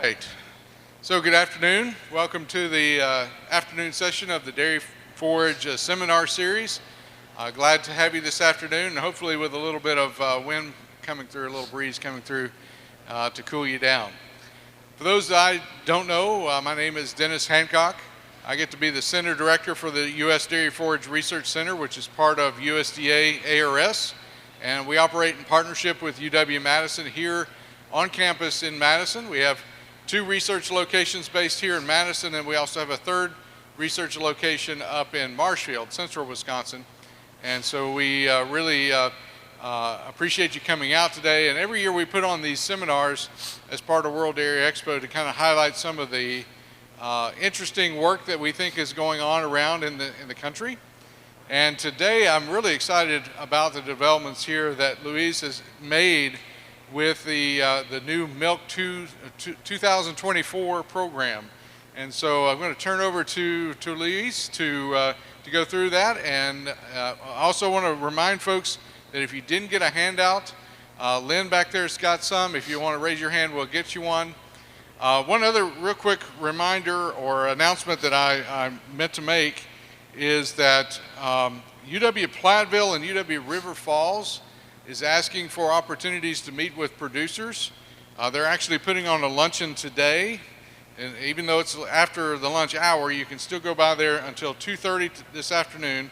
right. So good afternoon. Welcome to the afternoon session of the Dairy Forage Seminar Series. Glad to have you this afternoon, and hopefully with a little bit of wind coming through, a little breeze coming through to cool you down. For those that I don't know, my name is Dennis Hancock. I get to be the Center Director for the U.S. Dairy Forage Research Center, which is part of USDA ARS, and we operate in partnership with UW-Madison here on campus in Madison. We have 2 research locations based here in Madison, and we also have a 3rd research location up in Marshfield, central Wisconsin. And so we really appreciate you coming out today. And every year we put on these seminars as part of World Dairy Expo to kind of highlight some of the interesting work that we think is going on around in the country. And today I'm really excited about the developments here that Luiz has made with the new Milk 2024 program. And so I'm going to turn over to Luiz to go through that. And I also want to remind folks that if you didn't get a handout, Lynn back there's got some. If you want to raise your hand, we'll get you one. One other real quick reminder or announcement that I meant to make is that UW-Platteville and UW-River Falls is asking for opportunities to meet with producers. They're actually putting on a luncheon today, and even though it's after the lunch hour, you can still go by there until 2:30 this afternoon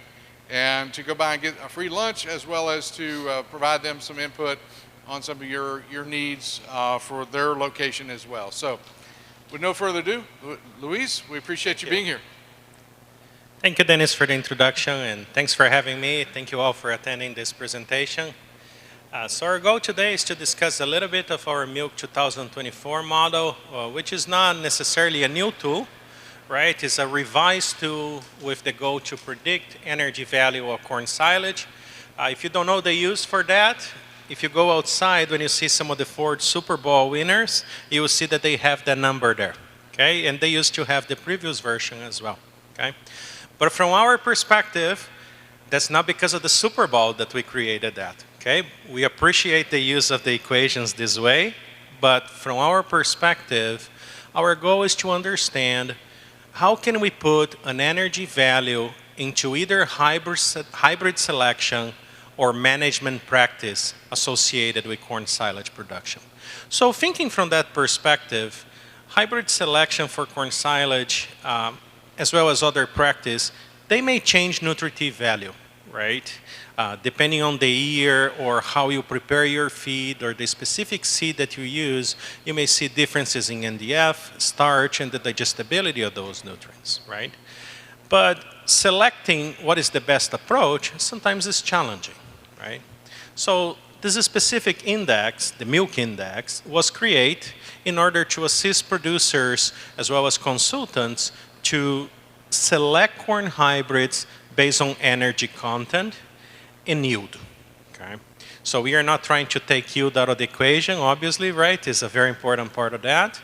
and to go by and get a free lunch, as well as to provide them some input on some of your needs for their location as well. So with no further ado, Luiz, we appreciate you being here. Thank you, Dennis, for the introduction, and thanks for having me. Thank you all for attending this presentation. So our goal today is to discuss a little bit of our Milk 2024 model, which is not necessarily a new tool, right? It's a revised tool with the goal to predict energy value of corn silage. If you don't know the use for that, if you go outside, when you see some of the Ford Super Bowl winners, you will see that they have that number there, okay? And they used to have the previous version as well, okay? But from our perspective, that's not because of the Super Bowl that we created that. Okay, we appreciate the use of the equations this way, but from our perspective, our goal is to understand how can we put an energy value into either hybrid selection or management practice associated with corn silage production. So thinking from that perspective, hybrid selection for corn silage, as well as other practice, they may change nutritive value, right? Depending on the year or how you prepare your feed or the specific seed that you use, you may see differences in NDF, starch, and the digestibility of those nutrients, right? But selecting what is the best approach sometimes is challenging, right? So this specific index, the milk index, was created in order to assist producers as well as consultants to select corn hybrids based on energy content and yield, okay? So we are not trying to take yield out of the equation, obviously, right? It's a very important part of that.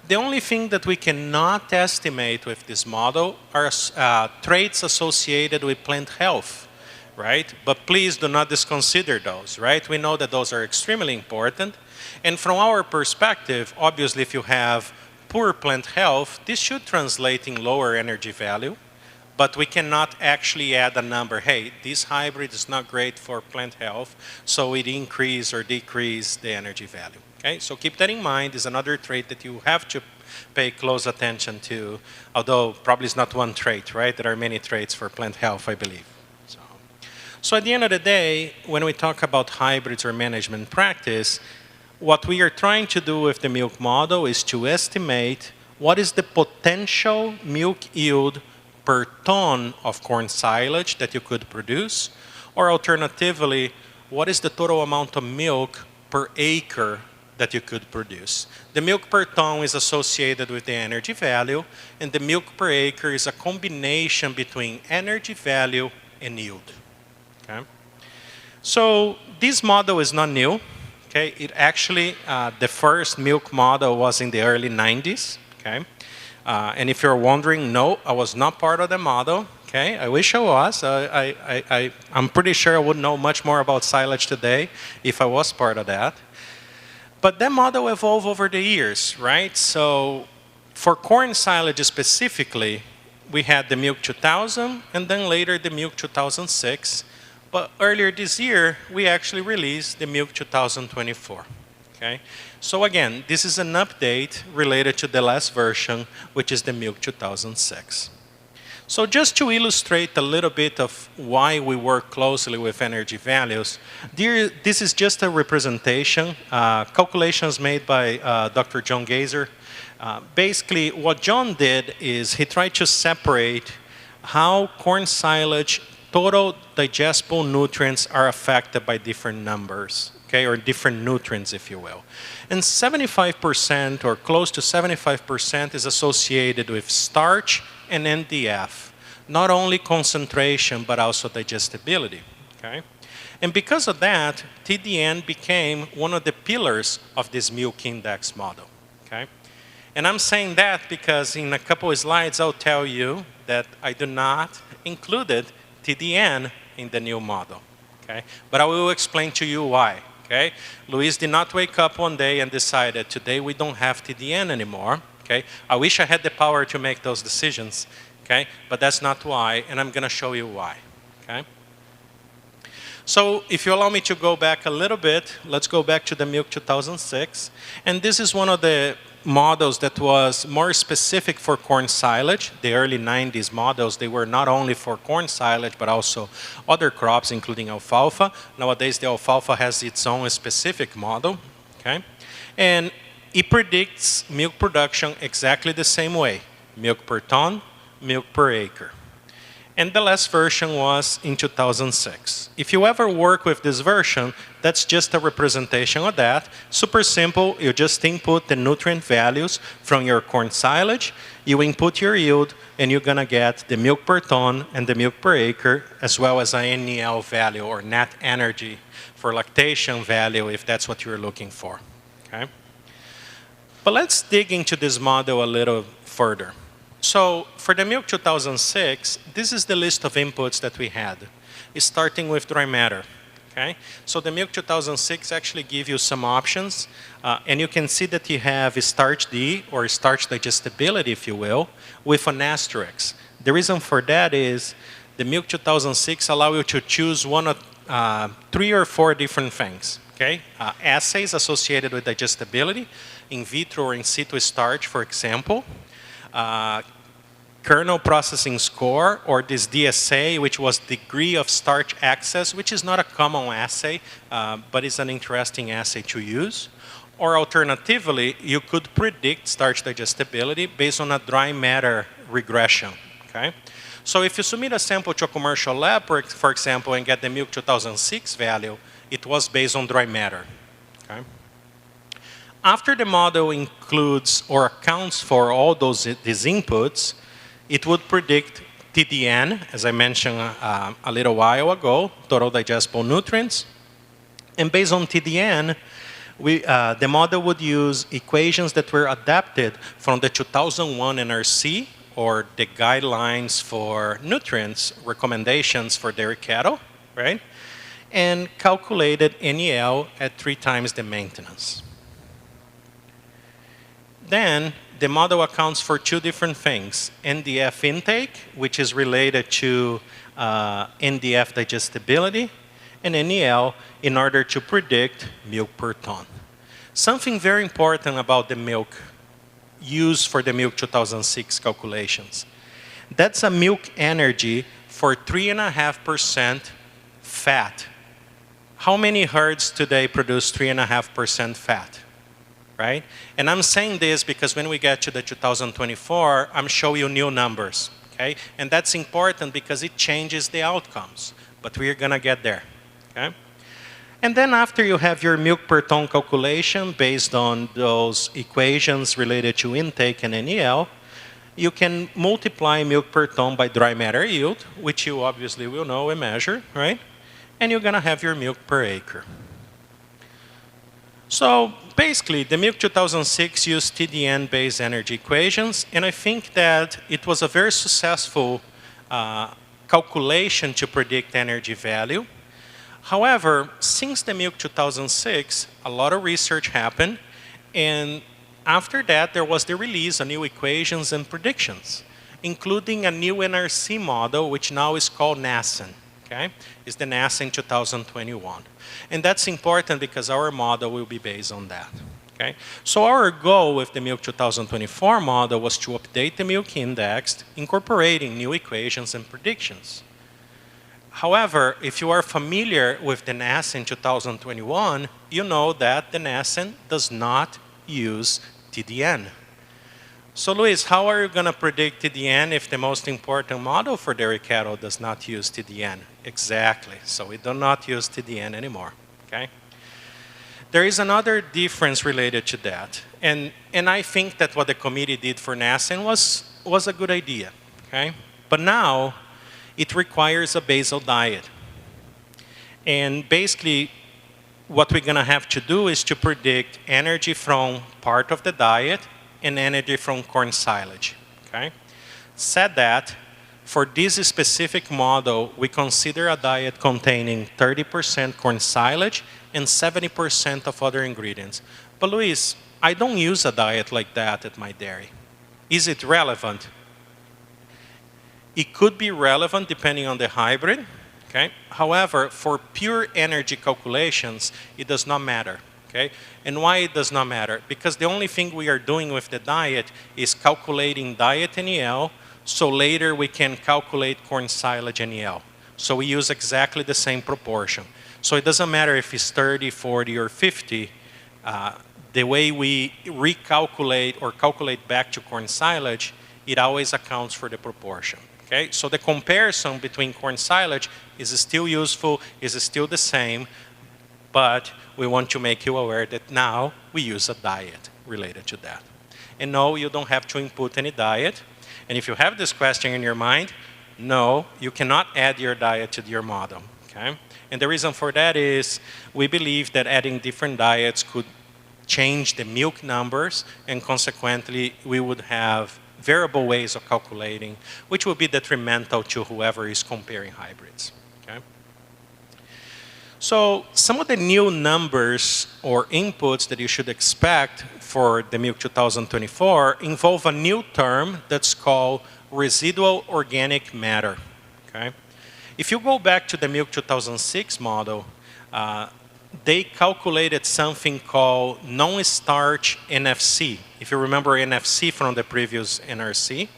The only thing that we cannot estimate with this model are traits associated with plant health, right? But please do not disconsider those, right? We know that those are extremely important. And from our perspective, obviously, if you have poor plant health, this should translate in lower energy value. But we cannot actually add a number. Hey, this hybrid is not great for plant health, so it increase or decrease the energy value. Okay, so keep that in mind. Is another trait that you have to pay close attention to, although probably it's not one trait, right? There are many traits for plant health, I believe. So at the end of the day, when we talk about hybrids or management practice, what we are trying to do with the milk model is to estimate what is the potential milk yield per ton of corn silage that you could produce, or alternatively, what is the total amount of milk per acre that you could produce. The milk per ton is associated with the energy value, and the milk per acre is a combination between energy value and yield, okay? So this model is not new, okay? It actually, the first milk model was in the early 90s, okay? And if you're wondering, no, I was not part of the model. Okay, I wish I was. I'm pretty sure I would know much more about silage today if I was part of that. But that model evolved over the years, right? So for corn silage specifically, we had the Milk 2000 and then later the Milk 2006. But earlier this year, we actually released the Milk 2024. Okay? So again, this is an update related to the last version, which is the Milk 2006. So just to illustrate a little bit of why we work closely with energy values, this is just a representation, calculations made by Dr. John Gazer. Basically, what John did is he tried to separate how corn silage total digestible nutrients are affected by different numbers, okay, or different nutrients, if you will. And 75% or close to 75% is associated with starch and NDF, not only concentration, but also digestibility, okay? And because of that, TDN became one of the pillars of this milk index model, okay? And I'm saying that because in a couple of slides, I'll tell you that I do not include TDN in the new model, okay? But I will explain to you why, okay? Luiz did not wake up one day and decided, today we don't have TDN anymore, okay? I wish I had the power to make those decisions, okay? But that's not why, and I'm gonna show you why, okay? So if you allow me to go back a little bit, let's go back to the Milk 2006. And this is one of the models that was more specific for corn silage. The early 90s models, they were not only for corn silage, but also other crops, including alfalfa. Nowadays, the alfalfa has its own specific model, okay? And it predicts milk production exactly the same way. Milk per ton, milk per acre. And the last version was in 2006. If you ever work with this version, that's just a representation of that. Super simple, you just input the nutrient values from your corn silage, you input your yield, and you're gonna get the milk per ton and the milk per acre, as well as a NEL value, or net energy for lactation value, if that's what you're looking for, okay? But let's dig into this model a little further. So for the Milk 2006, this is the list of inputs that we had, starting with dry matter, okay? So the Milk 2006 actually gives you some options, and you can see that you have starch D, or starch digestibility, if you will, with an asterisk. The reason for that is the Milk 2006 allow you to choose one of 3 or 4 different things, okay? Assays associated with digestibility, in vitro or in situ starch, for example, kernel processing score, or this DSA, which was degree of starch access, which is not a common assay, but it's an interesting assay to use. Or alternatively, you could predict starch digestibility based on a dry matter regression, okay? So if you submit a sample to a commercial lab, for example, and get the Milk 2006 value, it was based on dry matter, okay? After the model includes or accounts for all these inputs, it would predict TDN, as I mentioned a little while ago, total digestible nutrients. And based on TDN, the model would use equations that were adapted from the 2001 NRC, or the guidelines for nutrients recommendations for dairy cattle, right? And calculated NEL at 3 times the maintenance. Then the model accounts for 2 different things: NDF intake, which is related to NDF digestibility, and NEL in order to predict milk per ton. Something very important about the milk used for the Milk 2006 calculations. That's a milk energy for 3.5% fat. How many herds today produce 3.5% fat? Right? And I'm saying this because when we get to the 2024, I'm showing you new numbers, okay? And that's important because it changes the outcomes, but we're gonna get there, okay? And then after you have your milk per ton calculation based on those equations related to intake and NEL, you can multiply milk per ton by dry matter yield, which you obviously will know and measure, right? And you're gonna have your milk per acre. So basically, the Milk 2006 used TDN-based energy equations, and I think that it was a very successful calculation to predict energy value. However, since the milk 2006, a lot of research happened, and after that, there was the release of new equations and predictions, including a new NRC model, which now is called NASEN. Okay? It's the NASEN 2021. And that's important because our model will be based on that. Okay? So our goal with the milk 2024 model was to update the milk index, incorporating new equations and predictions. However, if you are familiar with the NASEN 2021, you know that the NASEN does not use TDN. So Luis, how are you going to predict TDN if the most important model for dairy cattle does not use TDN? Exactly. So we do not use TDN anymore. Okay? There is another difference related to that. And I think that what the committee did for NASEN was a good idea. Okay? But now, it requires a basal diet. And basically, what we're going to have to do is to predict energy from part of the diet and energy from corn silage. Okay? Said that, for this specific model, we consider a diet containing 30% corn silage and 70% of other ingredients. But Luis, I don't use a diet like that at my dairy. Is it relevant? It could be relevant depending on the hybrid. Okay? However, for pure energy calculations, it does not matter. Okay? And why it does not matter? Because the only thing we are doing with the diet is calculating diet NEL, so later we can calculate corn silage NEL. So we use exactly the same proportion. So it doesn't matter if it's 30, 40, or 50. The way we recalculate or calculate back to corn silage, it always accounts for the proportion. Okay? So the comparison between corn silage is still useful, is still the same, but we want to make you aware that now we use a diet related to that. And no, you don't have to input any diet. And if you have this question in your mind, no, you cannot add your diet to your model. Okay? And the reason for that is we believe that adding different diets could change the milk numbers, and consequently, we would have variable ways of calculating, which will be detrimental to whoever is comparing hybrids. Okay? So some of the new numbers or inputs that you should expect for the milk 2024 involve a new term that's called residual organic matter. Okay? If you go back to the milk 2006 model, they calculated something called non-starch NFC. If you remember NFC from the previous NRC,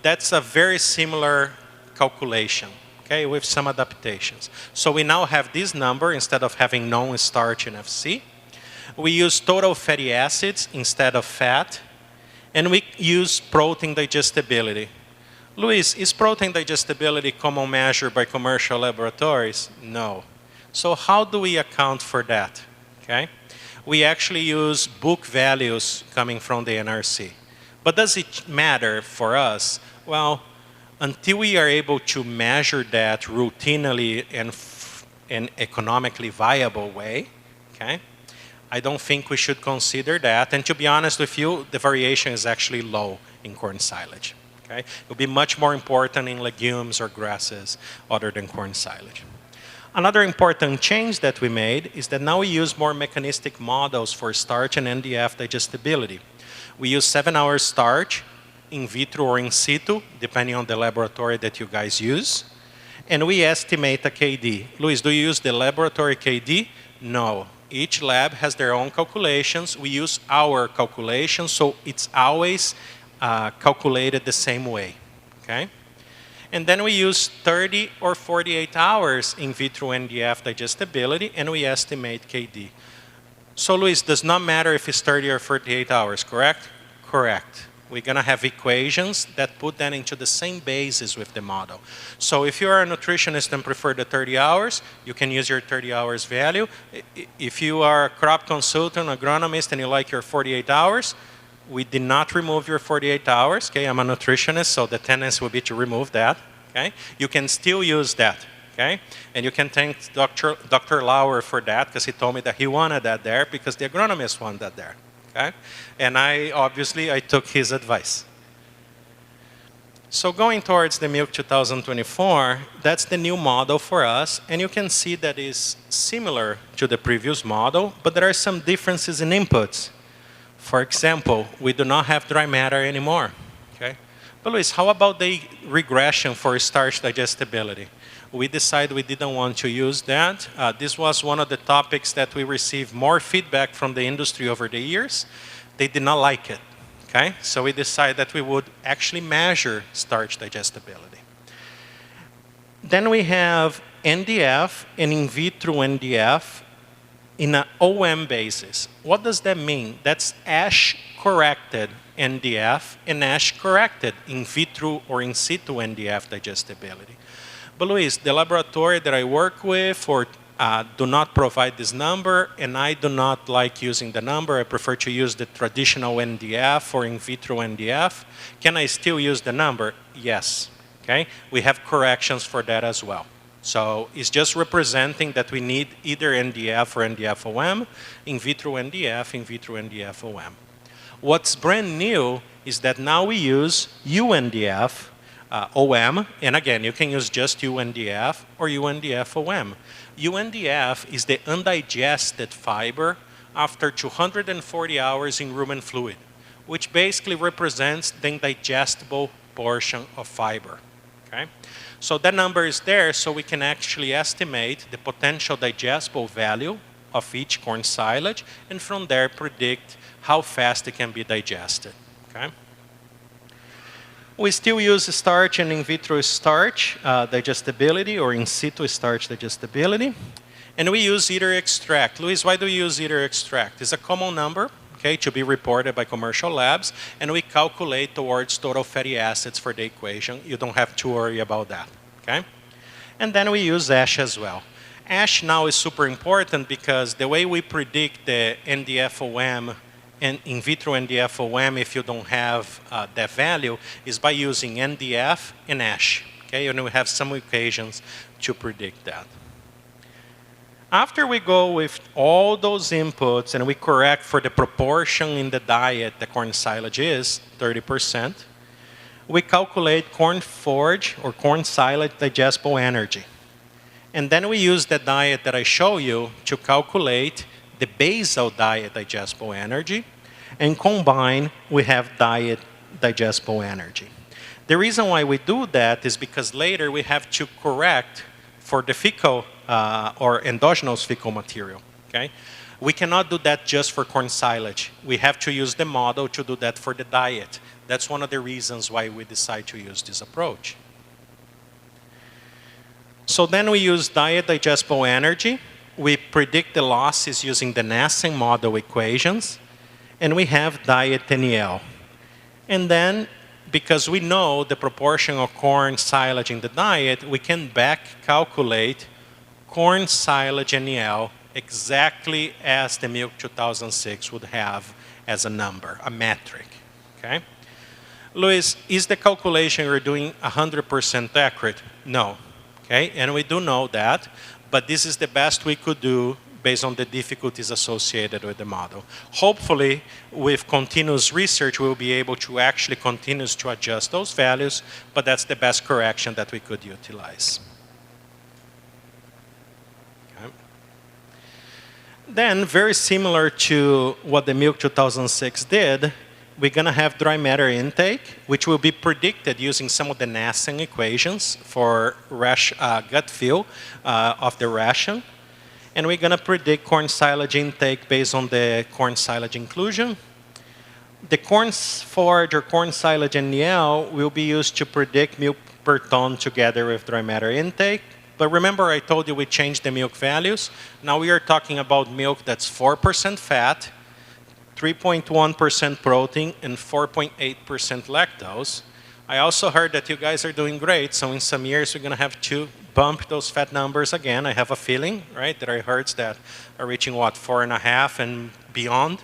that's a very similar calculation, okay, with some adaptations. So we now have this number instead of having non-starch NFC. We use total fatty acids instead of fat, and we use protein digestibility. Luis, is protein digestibility common measure by commercial laboratories? No. So how do we account for that? Okay? We actually use book values coming from the NRC. But does it matter for us? Well, until we are able to measure that routinely and economically viable way, okay, I don't think we should consider that. And to be honest with you, the variation is actually low in corn silage. Okay? It will be much more important in legumes or grasses other than corn silage. Another important change that we made is that now we use more mechanistic models for starch and NDF digestibility. We use 7-hour starch in vitro or in situ, depending on the laboratory that you guys use. And we estimate a KD. Luis, do you use the laboratory KD? No. Each lab has their own calculations. We use our calculations, so it's always calculated the same way. Okay? And then we use 30 or 48 hours in vitro NDF digestibility, and we estimate KD. So Luis, does not matter if it's 30 or 48 hours, correct? Correct. We're going to have equations that put that into the same basis with the model. So if you're a nutritionist and prefer the 30 hours, you can use your 30 hours value. If you are a crop consultant, agronomist, and you like your 48 hours, we did not remove your 48 hours. Okay, I'm a nutritionist, so the tendency will be to remove that. Okay, you can still use that. Okay, and you can thank Dr. Lauer for that, because he told me that he wanted that there because the agronomist wanted that there. Okay, and I took his advice. So going towards the Milk 2024, that's the new model for us, and you can see that is similar to the previous model, but there are some differences in inputs. For example, we do not have dry matter anymore. Okay? But Luis, how about the regression for starch digestibility? We decided we didn't want to use that. This was one of the topics that we received more feedback from the industry over the years. They did not like it. Okay? So we decided that we would actually measure starch digestibility. Then we have NDF and in vitro NDF in an OM basis. What does that mean? That's ash-corrected NDF and ash-corrected in vitro or in situ NDF digestibility. But Luis, the laboratory that I work with do not provide this number, and I do not like using the number. I prefer to use the traditional NDF or in vitro NDF. Can I still use the number? Yes. Okay? We have corrections for that as well. So it's just representing that we need either NDF or NDF-OM, in vitro NDF-OM. What's brand new is that now we use UNDF OM, and again, you can use just UNDF or UNDF-OM. UNDF is the undigested fiber after 240 hours in rumen fluid, which basically represents the indigestible portion of fiber. Okay? So that number is there so we can actually estimate the potential digestible value of each corn silage, and from there predict how fast it can be digested. Okay? We still use starch and in vitro starch digestibility or in situ starch digestibility. And we use ether extract. Luis, why do we use ether extract? It's a common number, okay, to be reported by commercial labs, and we calculate towards total fatty acids for the equation. You don't have to worry about that, okay? And then we use ash as well. Ash now is super important because the way we predict the NDF-OM and in vitro NDF-OM, if you don't have that value, is by using NDF and ash. Okay, and we have some equations to predict that. After we go with all those inputs and we correct for the proportion in the diet the corn silage is, 30%, we calculate corn forage or corn silage digestible energy. And then we use the diet that I show you to calculate the basal diet digestible energy, and combine, we have diet digestible energy. The reason why we do that is because later we have to correct for the fecal or endogenous fecal material. Okay? We cannot do that just for corn silage. We have to use the model to do that for the diet. That's one of the reasons why we decide to use this approach. So then we use diet digestible energy. We predict the losses using the Nassen model equations. And we have diet NEL. And then, because we know the proportion of corn silage in the diet, we can back calculate corn silage NEL exactly as the Milk 2006 would have as a number, a metric. Okay? Luis, is the calculation we're doing 100% accurate? No. Okay? And we do know that, but this is the best we could do based on the difficulties associated with the model. Hopefully, with continuous research, we'll be able to actually continue to adjust those values, but that's the best correction that we could utilize. Okay. Then, very similar to what the Milk 2006 did, we're going to have dry matter intake, which will be predicted using some of the Nassen equations for gut fill of the ration. And we're going to predict corn silage intake based on the corn silage inclusion. The corn forage or corn silage NEL will be used to predict milk per ton together with dry matter intake. But remember, I told you we changed the milk values. Now we are talking about milk that's 4% fat, 3.1% protein, and 4.8% lactose. I also heard that you guys are doing great, so in some years we're going to have to bump those fat numbers again. I have a feeling, right, that I heard that are reaching, what, 4.5 and beyond,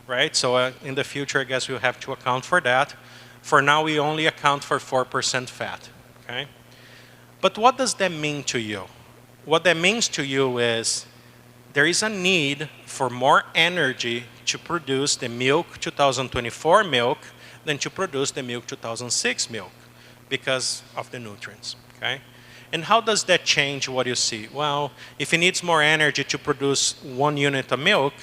right? So in the future, I guess we'll have to account for that. For now, we only account for 4% fat, okay? But what does that mean to you? What that means to you is there is a need for more energy to produce the Milk 2024 milk than to produce the Milk 2006 milk. because of the nutrients, okay? And how does that change what you see? Well, if it needs more energy to produce 1 unit of milk,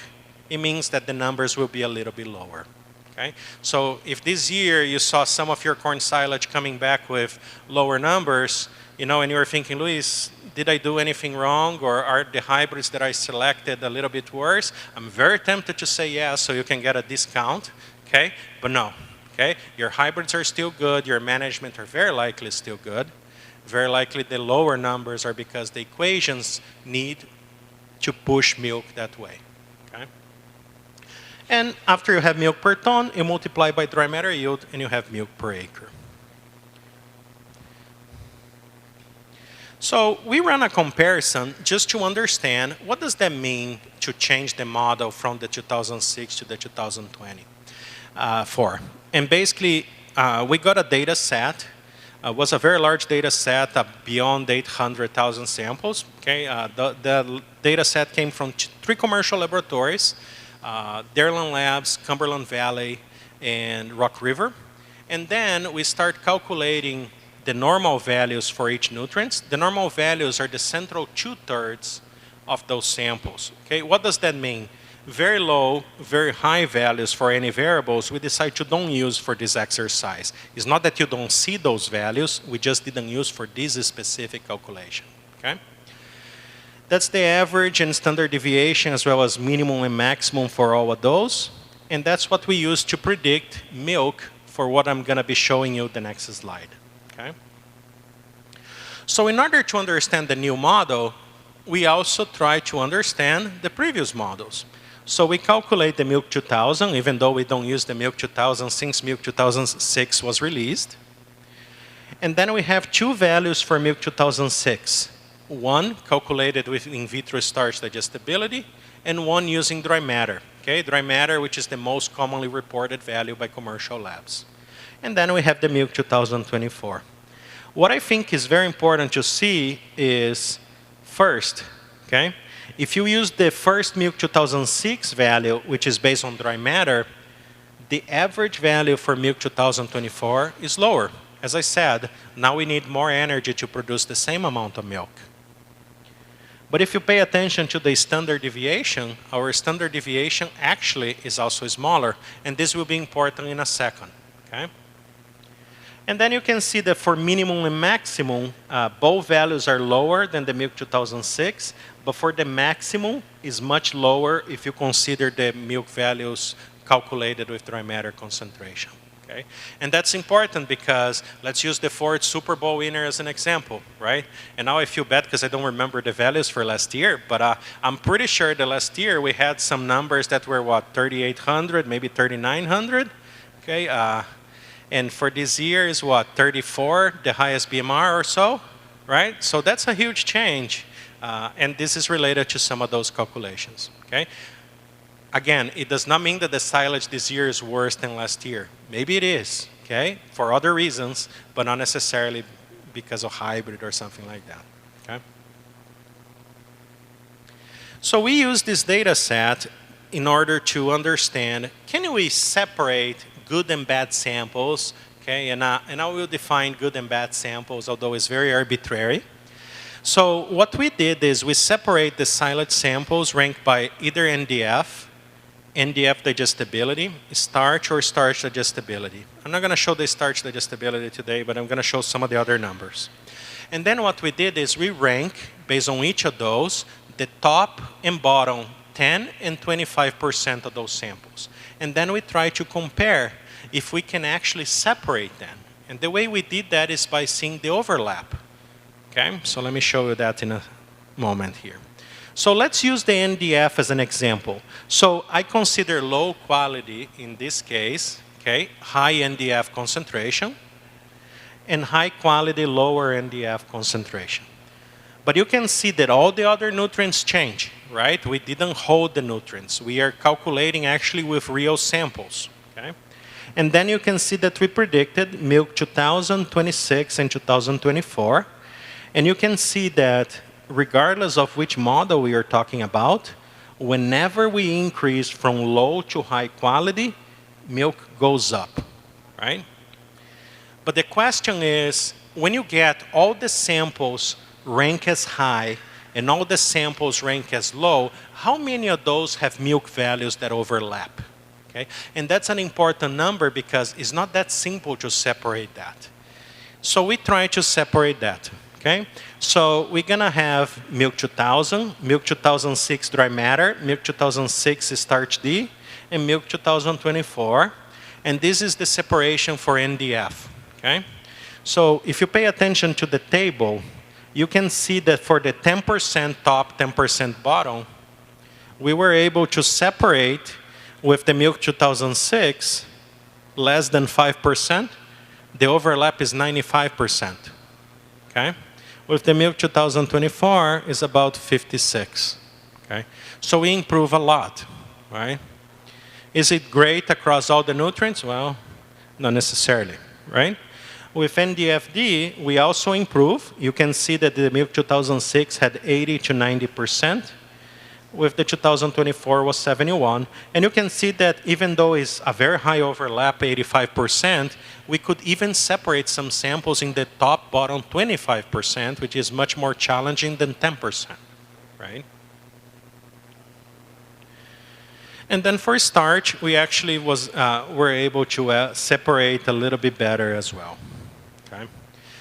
it means that the numbers will be a little bit lower, okay? So if this year you saw some of your corn silage coming back with lower numbers, you know, and you were thinking, Luis, did I do anything wrong, or are the hybrids that I selected a little bit worse? I'm very tempted to say yes, so you can get a discount, okay? But no, okay? Your hybrids are still good, your management are very likely still good. Very likely the lower numbers are because the equations need to push milk that way, okay? And after you have milk per ton, you multiply by dry matter yield and you have milk per acre. So we run a comparison just to understand what does that mean to change the model from the 2006 to the 2024. And basically, we got a data set. It was a very large data set beyond 800,000 samples. Okay, the data set came from 3 commercial laboratories, Dairyland Labs, Cumberland Valley, and Rock River. And then we start calculating the normal values for each nutrient. The normal values are the central 2/3 of those samples. Okay, what does that mean? Very low, very high values for any variables, we decide to don't use for this exercise. It's not that you don't see those values, we just didn't use for this specific calculation, okay? That's the average and standard deviation as well as minimum and maximum for all of those. And that's what we use to predict milk for what I'm gonna be showing you the next slide, okay? So in order to understand the new model, we also try to understand the previous models. So we calculate the Milk 2000, even though we don't use the Milk 2000 since Milk 2006 was released. And then we have 2 values for Milk 2006. One calculated with in vitro starch digestibility, and one using dry matter. Okay, dry matter, which is the most commonly reported value by commercial labs. And then we have the Milk 2024. What I think is very important to see is, first, okay, if you use the first Milk 2006 value, which is based on dry matter, the average value for Milk 2024 is lower. As I said, now we need more energy to produce the same amount of milk. But if you pay attention to the standard deviation, our standard deviation actually is also smaller, and this will be important in a second, okay? And then you can see that for minimum and maximum, both values are lower than the Milk 2006, but for the maximum is much lower if you consider the milk values calculated with dry matter concentration. Okay? And that's important because let's use the Forage Super Bowl winner as an example, right? And now I feel bad because I don't remember the values for last year, but I'm pretty sure that last year we had some numbers that were, what, 3,800, maybe 3,900, okay? And for this year is what, 34, the highest BMR or so, right? So that's a huge change. And this is related to some of those calculations, okay? Again, it does not mean that the silage this year is worse than last year. Maybe it is, okay? For other reasons, but not necessarily because of hybrid or something like that, okay? So we use this data set in order to understand, can we separate good and bad samples, okay? And I will define good and bad samples, although it's very arbitrary. So what we did is we separate the silage samples ranked by either NDF digestibility, starch, or starch digestibility. I'm not going to show the starch digestibility today, but I'm going to show some of the other numbers. And then what we did is we rank, based on each of those, the top and bottom 10 and 25% of those samples. And then we try to compare if we can actually separate them. And the way we did that is by seeing the overlap. Okay, so let me show you that in a moment here. So let's use the NDF as an example. So I consider low quality in this case, okay, high NDF concentration, and high quality lower NDF concentration. But you can see that all the other nutrients change, right? We didn't hold the nutrients. We are calculating actually with real samples, okay? And then you can see that we predicted Milk 2026 and 2024. And you can see that regardless of which model we are talking about, whenever we increase from low to high quality, milk goes up, right? But the question is, when you get all the samples rank as high and all the samples rank as low, how many of those have milk values that overlap? Okay? And that's an important number because it's not that simple to separate that. So we try to separate that. Okay? So we're going to have milk 2000, milk 2006 dry matter, milk 2006 starch D, and milk 2024. And this is the separation for NDF. Okay? So if you pay attention to the table, you can see that for the 10% top, 10% bottom, we were able to separate with the milk 2006 less than 5%. The overlap is 95%. Okay? With the milk 2024 is about 56. Okay? So we improve a lot, right? Is it great across all the nutrients? Well, not necessarily, right? With NDFD, we also improve. You can see that the milk 2006 had 80 to 90%. With the 2024 was 71. And you can see that even though it's a very high overlap, 85%, we could even separate some samples in the top bottom 25%, which is much more challenging than 10%, right? And then for starch, we actually were able to separate a little bit better as well. Okay?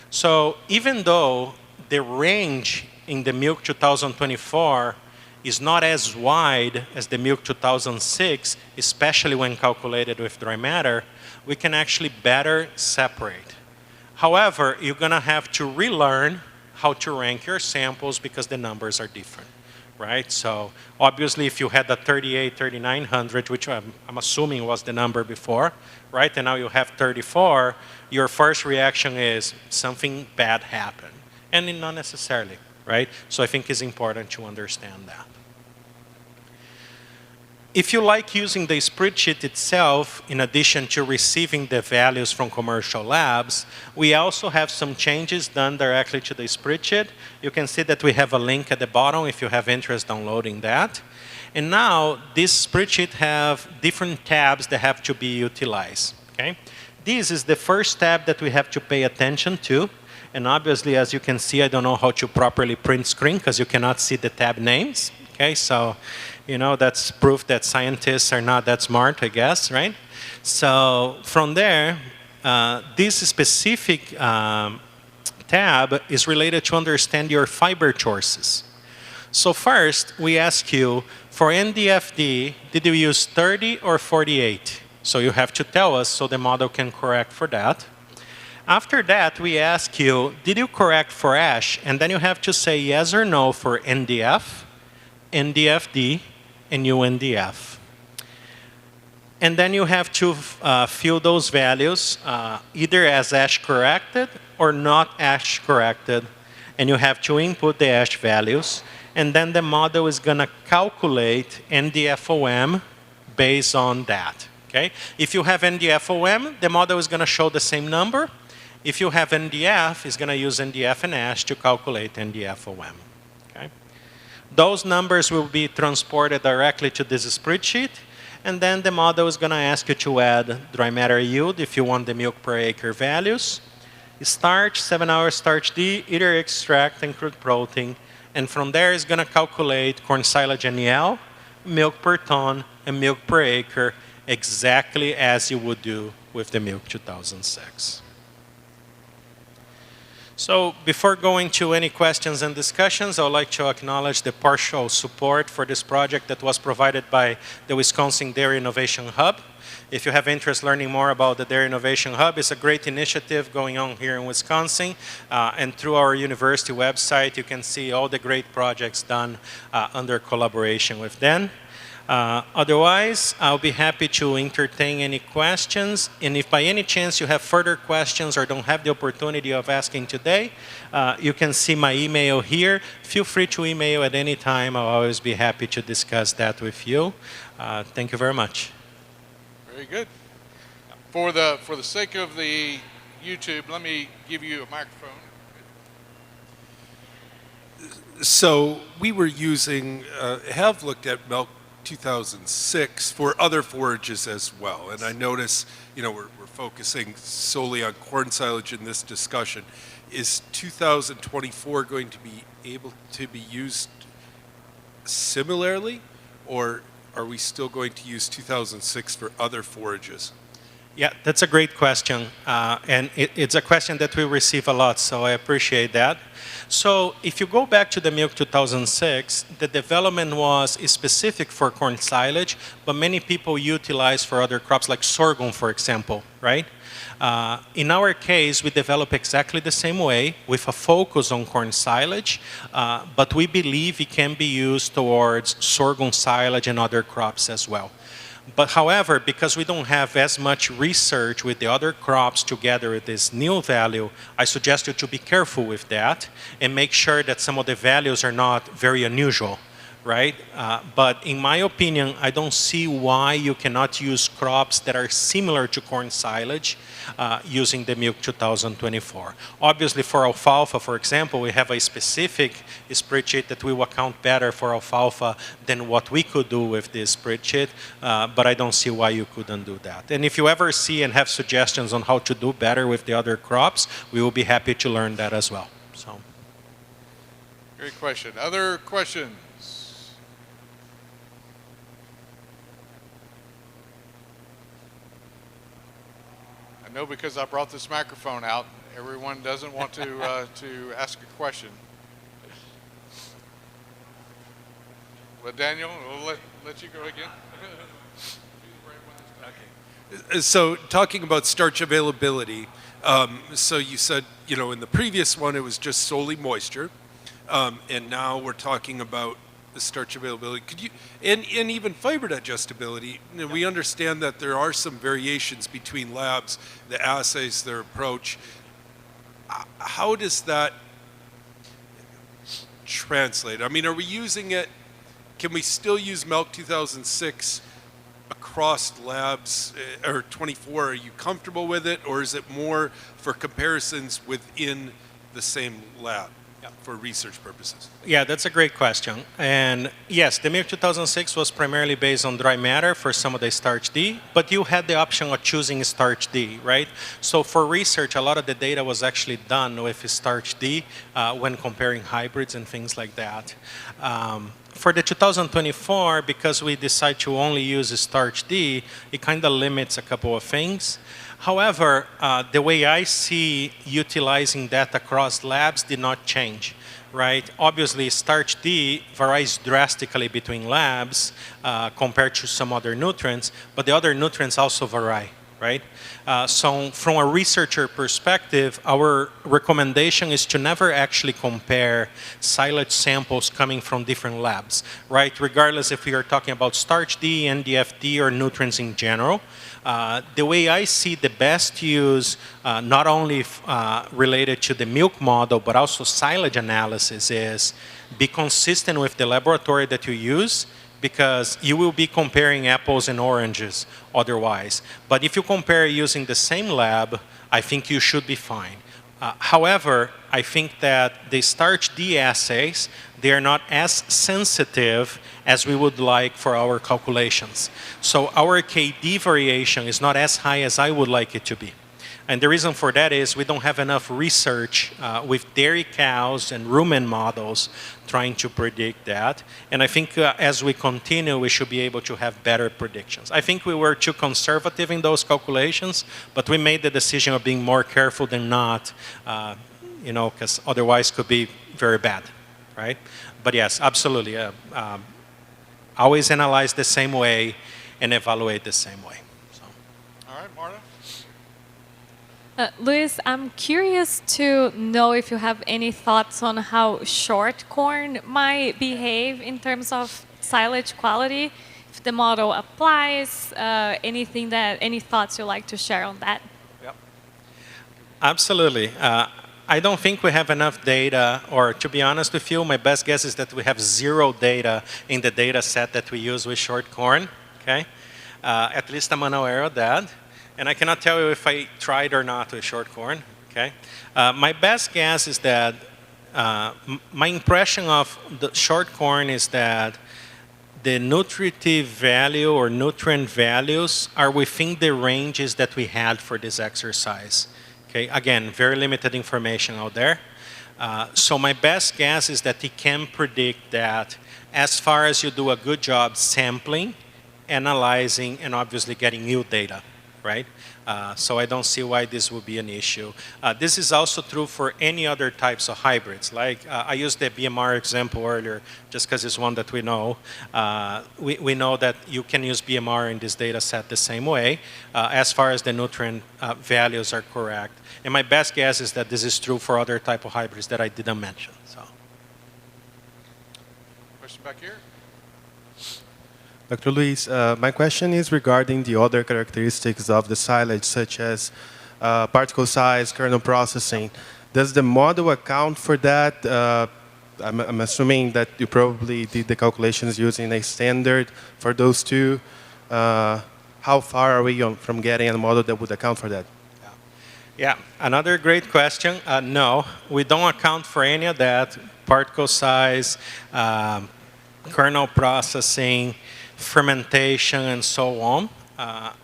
So even though the range in the milk 2024 is not as wide as the milk 2006, especially when calculated with dry matter, we can actually better separate. However, you're going to have to relearn how to rank your samples because the numbers are different, right? So obviously, if you had a 38, 3900, which I'm assuming was the number before, right? And now you have 34, your first reaction is something bad happened. And not necessarily, right? So I think it's important to understand that. If you like using the spreadsheet itself, in addition to receiving the values from commercial labs, we also have some changes done directly to the spreadsheet. You can see that we have a link at the bottom if you have interest downloading that. And now, this spreadsheet have different tabs that have to be utilized. Okay? This is the first tab that we have to pay attention to. And obviously, as you can see, I don't know how to properly print screen because you cannot see the tab names. Okay, so, you know, that's proof that scientists are not that smart, I guess, right? So from there, this specific tab is related to understand your fiber choices. So first, we ask you, for NDFD, did you use 30 or 48? So you have to tell us so the model can correct for that. After that, we ask you, did you correct Forage? And then you have to say yes or no for NDF, NDFD, and UNDF. And then you have to fill those values either as ASH corrected or not ASH corrected. And you have to input the ASH values. And then the model is going to calculate NDFOM based on that. Okay? If you have NDFOM, the model is going to show the same number. If you have NDF, it's going to use NDF and ASH to calculate NDFOM. Okay? Those numbers will be transported directly to this spreadsheet, and then the model is going to ask you to add dry matter yield if you want the milk per acre values, starch, 7-hour starch D, either extract and crude protein, and from there it's going to calculate corn silage NEL, milk per ton, and milk per acre exactly as you would do with the milk 2006. So before going to any questions and discussions, I would like to acknowledge the partial support for this project that was provided by the Wisconsin Dairy Innovation Hub. If you have interest learning more about the Dairy Innovation Hub, it's a great initiative going on here in Wisconsin. And through our university website, you can see all the great projects done under collaboration with them. Otherwise, I'll be happy to entertain any questions. And if by any chance you have further questions or don't have the opportunity of asking today, you can see my email here. Feel free to email at any time. I'll always be happy to discuss that with you. Thank you very much. Very good. For the sake of the YouTube, let me give you a microphone. So we were using, have looked at milk 2006 for other forages as well. And I notice, we're focusing solely on corn silage in this discussion. Is 2024 going to be able to be used similarly, or are we still going to use 2006 for other forages? Yeah, that's a great question. And it's a question that we receive a lot, so I appreciate that. So if you go back to the Milk 2006, the development was specific for corn silage, but many people utilize for other crops like sorghum, for example, right? In our case, we develop exactly the same way with a focus on corn silage, but we believe it can be used towards sorghum silage and other crops as well. But however, because we don't have as much research with the other crops together with this new value, I suggest you to be careful with that and make sure that some of the values are not very unusual, right? But in my opinion, I don't see why you cannot use crops that are similar to corn silage using the Milk 2024. Obviously, for alfalfa, for example, we have a specific spreadsheet that will account better for alfalfa than what we could do with this spreadsheet, but I don't see why you couldn't do that. And if you ever see and have suggestions on how to do better with the other crops, we will be happy to learn that as well. So, great question. Other questions? I know because I brought this microphone out, everyone doesn't want to ask a question. Well, Daniel, we'll let you go again. Okay. So talking about starch availability, so you said, in the previous one it was just solely moisture, and now we're talking about the starch availability. Could you, and even fiber digestibility, we understand that there are some variations between labs, the assays, their approach. How does that translate? I mean, are we using it, can we still use Milk 2006 across labs, or 24? Are you comfortable with it, or is it more for comparisons within the same lab? For research purposes? Yeah, that's a great question. And yes, the Milk 2006 was primarily based on dry matter for some of the starch D, but you had the option of choosing starch D, right? So for research, a lot of the data was actually done with starch D when comparing hybrids and things like that. For the 2024, because we decide to only use starch D, it kind of limits a couple of things. However, the way I see utilizing that across labs did not change, right? Obviously, starch D varies drastically between labs compared to some other nutrients, but the other nutrients also vary, right? So from a researcher perspective, our recommendation is to never actually compare silage samples coming from different labs, right? Regardless if we are talking about starch D, NDF-D, or nutrients in general. The way I see the best use, not only related to the milk model, but also silage analysis, is be consistent with the laboratory that you use, because you will be comparing apples and oranges otherwise. But if you compare using the same lab, I think you should be fine. However, I think that the starch D assays, they are not as sensitive as we would like for our calculations. So our KD variation is not as high as I would like it to be. And the reason for that is we don't have enough research with dairy cows and rumen models trying to predict that. And I think as we continue, we should be able to have better predictions. I think we were too conservative in those calculations, but we made the decision of being more careful than not, because otherwise could be very bad, right? But yes, absolutely. Always analyze the same way and evaluate the same way. So. All right, Marta. Luiz, I'm curious to know if you have any thoughts on how short corn might behave in terms of silage quality, if the model applies, any thoughts you'd like to share on that? Yep. Absolutely. I don't think we have enough data, or to be honest with you, my best guess is that we have zero data in the data set that we use with short corn, okay? At least I'm unaware of that. And I cannot tell you if I tried or not with short corn, okay? My best guess is that my impression of the short corn is that the nutritive value or nutrient values are within the ranges that we had for this exercise. Okay, again, very limited information out there. So my best guess is that it can predict that as far as you do a good job sampling, analyzing, and obviously getting new data, right? So I don't see why this would be an issue. This is also true for any other types of hybrids. Like I used the BMR example earlier just because it's one that we know. We know that you can use BMR in this data set the same way as far as the nutrient values are correct. And my best guess is that this is true for other type of hybrids that I didn't mention. So. Question back here. Dr. Luiz, my question is regarding the other characteristics of the silage, such as particle size, kernel processing. Does the model account for that? I'm assuming that you probably did the calculations using a standard for those two. How far are we from getting a model that would account for that? Yeah, another great question. No, we don't account for any of that. Particle size, kernel processing, fermentation, and so on.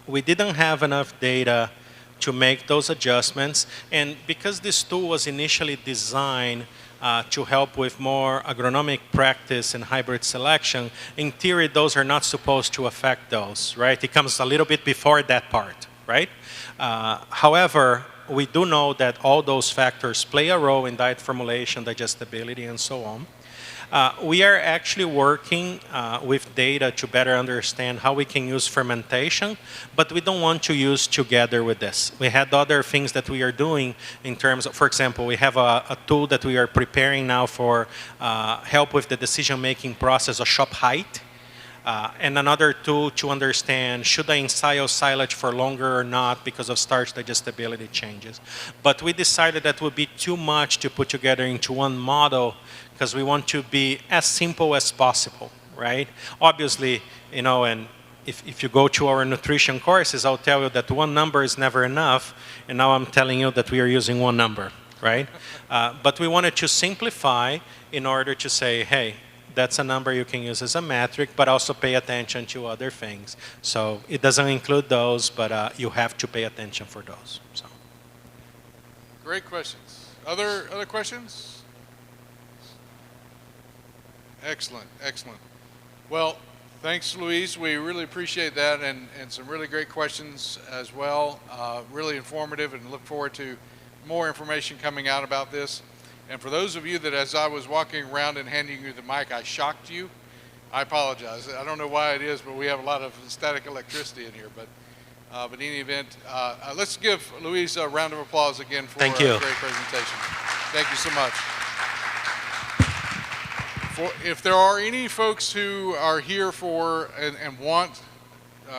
We didn't have enough data to make those adjustments. And because this tool was initially designed to help with more agronomic practice and hybrid selection, in theory, those are not supposed to affect those, right? It comes a little bit before that part, right? However, we do know that all those factors play a role in diet formulation, digestibility, and so on. We are actually working with data to better understand how we can use fermentation, but we don't want to use together with this. We had other things that we are doing in terms of, for example, we have a tool that we are preparing now for help with the decision-making process of shop height. And another tool to understand, should I ensile silage for longer or not because of starch digestibility changes. But we decided that would be too much to put together into one model because we want to be as simple as possible, right? Obviously, you know, and if you go to our nutrition courses, I'll tell you that one number is never enough, and now I'm telling you that we are using one number, right? But we wanted to simplify in order to say, hey, that's a number you can use as a metric, but also pay attention to other things. So it doesn't include those, but you have to pay attention for those. So. Great questions. Other questions? Excellent, excellent. Well, thanks, Luiz. We really appreciate that, and some really great questions as well. Really informative, and look forward to more information coming out about this. And for those of you that, as I was walking around and handing you the mic, I shocked you, I apologize. I don't know why it is, but we have a lot of static electricity in here. But in any event, let's give Luiz a round of applause again for a great presentation. Thank you so much. If there are any folks who are here for and want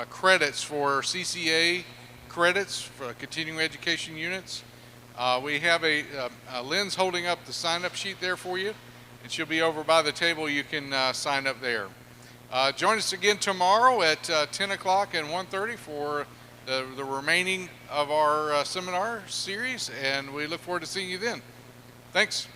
credits for CCA credits for continuing education units, we have Lynn's holding up the sign-up sheet there for you, and she'll be over by the table. You can sign up there. Join us again tomorrow at 10 o'clock and 1:30 for the remaining of our seminar series, and we look forward to seeing you then. Thanks.